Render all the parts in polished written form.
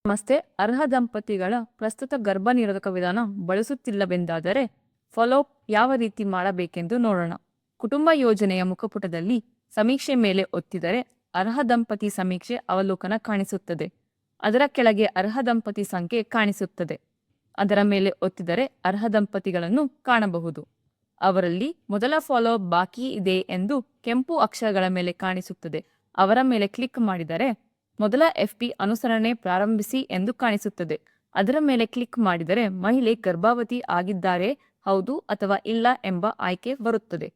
ನಮಸ್ತೆ. ಅರ್ಹ ದಂಪತಿಗಳ ಪ್ರಸ್ತುತ ಗರ್ಭನಿರೋಧಕ ವಿಧಾನ ಬಳಸುತ್ತಿಲ್ಲವೆಂದಾದರೆ ಫಾಲೋಅಪ್ ಯಾವ ರೀತಿ ಮಾಡಬೇಕೆಂದು ನೋಡೋಣ. ಕುಟುಂಬ ಯೋಜನೆಯ ಮುಖಪುಟದಲ್ಲಿ ಸಮೀಕ್ಷೆ ಮೇಲೆ ಒತ್ತಿದರೆ ಅರ್ಹ ದಂಪತಿ ಸಮೀಕ್ಷೆ ಅವಲೋಕನ ಕಾಣಿಸುತ್ತದೆ. ಅದರ ಕೆಳಗೆ ಅರ್ಹ ದಂಪತಿ ಸಂಖ್ಯೆ ಕಾಣಿಸುತ್ತದೆ. ಅದರ ಮೇಲೆ ಒತ್ತಿದರೆ ಅರ್ಹ ದಂಪತಿಗಳನ್ನು ಕಾಣಬಹುದು. ಅವರಲ್ಲಿ ಮೊದಲ ಫಾಲೋಅಪ್ ಬಾಕಿ ಇದೆ ಎಂದು ಕೆಂಪು ಅಕ್ಷರಗಳ ಮೇಲೆ ಕಾಣಿಸುತ್ತದೆ. ಅವರ ಮೇಲೆ ಕ್ಲಿಕ್ ಮಾಡಿದರೆ ಮೊದಲ FP ಅನುಸರಣೆ ಪ್ರಾರಂಭಿಸಿ ಎಂದು ಕಾಣಿಸುತ್ತದೆ. ಅದರ ಮೇಲೆ ಕ್ಲಿಕ್ ಮಾಡಿದರೆ ಮಹಿಳೆ ಗರ್ಭವತಿ ಆಗಿದ್ದಾರೆ, ಹೌದು ಅಥವಾ ಇಲ್ಲ ಎಂಬ ಆಯ್ಕೆ ಬರುತ್ತದೆ.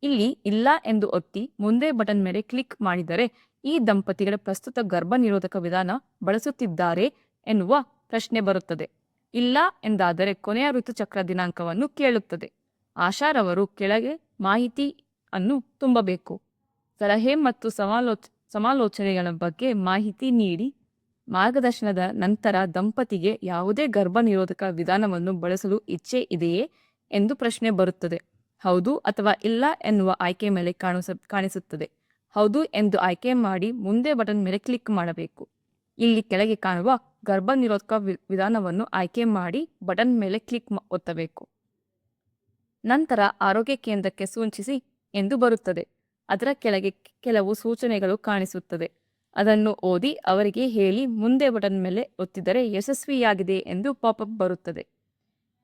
ಇಲ್ಲಿ ಇಲ್ಲ ಎಂದು ಒತ್ತಿ ಮುಂದೆ ಬಟನ್ ಮೇಲೆ ಕ್ಲಿಕ್ ಮಾಡಿದರೆ ಈ ದಂಪತಿಗಳ ಪ್ರಸ್ತುತ ಗರ್ಭನಿರೋಧಕ ವಿಧಾನ ಬಳಸುತ್ತಿದ್ದಾರೆ ಎನ್ನುವ ಪ್ರಶ್ನೆ ಬರುತ್ತದೆ. ಇಲ್ಲ ಎಂದಾದರೆ ಕೊನೆಯ ಋತುಚಕ್ರ ದಿನಾಂಕವನ್ನು ಕೇಳುತ್ತದೆ. ಆಶಾರವರು ಕೆಳಗೆ ಮಾಹಿತಿ ಅನ್ನು ತುಂಬಬೇಕು. ಸಲಹೆ ಮತ್ತು ಸಮಾಲೋಚನೆಗಳ ಬಗ್ಗೆ ಮಾಹಿತಿ ನೀಡಿ. ಮಾರ್ಗದರ್ಶನದ ನಂತರ ದಂಪತಿಗೆ ಯಾವುದೇ ಗರ್ಭನಿರೋಧಕ ವಿಧಾನವನ್ನು ಬಳಸಲು ಇಚ್ಛೆ ಇದೆಯೇ ಎಂದು ಪ್ರಶ್ನೆ ಬರುತ್ತದೆ. ಹೌದು ಅಥವಾ ಇಲ್ಲ ಎನ್ನುವ ಆಯ್ಕೆ ಮೇಲೆ ಕಾಣಿಸುತ್ತದೆ. ಹೌದು ಎಂದು ಆಯ್ಕೆ ಮಾಡಿ ಮುಂದೆ ಬಟನ್ ಮೇಲೆ ಕ್ಲಿಕ್ ಮಾಡಬೇಕು. ಇಲ್ಲಿ ಕೆಳಗೆ ಕಾಣುವ ಗರ್ಭನಿರೋಧಕ ವಿಧಾನವನ್ನು ಆಯ್ಕೆ ಮಾಡಿ ಬಟನ್ ಮೇಲೆ ಕ್ಲಿಕ್ ಒತ್ತಬೇಕು. ನಂತರ ಆರೋಗ್ಯ ಕೇಂದ್ರಕ್ಕೆ ಸೂಚಿಸಿ ಎಂದು ಬರುತ್ತದೆ. ಅದರ ಕೆಳಗೆ ಕೆಲವು ಸೂಚನೆಗಳು ಕಾಣಿಸುತ್ತದೆ. ಅದನ್ನು ಓದಿ ಅವರಿಗೆ ಹೇಳಿ ಮುಂದೆ ಬಟನ್ ಮೇಲೆ ಒತ್ತಿದರೆ ಯಶಸ್ವಿಯಾಗಿದೆ ಎಂದು ಪಾಪಪ್ ಬರುತ್ತದೆ.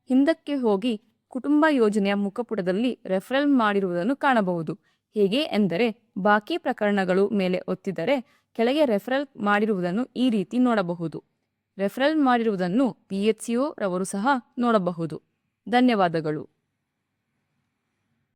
ಹಿಂದಕ್ಕೆ ಹೋಗಿ ಕುಟುಂಬ ಯೋಜನೆಯ ಮುಖಪುಟದಲ್ಲಿ ರೆಫರಲ್ ಮಾಡಿರುವುದನ್ನು ಕಾಣಬಹುದು. ಹೇಗೆ ಎಂದರೆ ಬಾಕಿ ಪ್ರಕರಣಗಳು ಮೇಲೆ ಒತ್ತಿದರೆ ಕೆಳಗೆ ರೆಫರಲ್ ಮಾಡಿರುವುದನ್ನು ಈ ರೀತಿ ನೋಡಬಹುದು. ರೆಫರಲ್ ಮಾಡಿರುವುದನ್ನು PHCO ರವರು ಸಹ ನೋಡಬಹುದು. ಧನ್ಯವಾದಗಳು.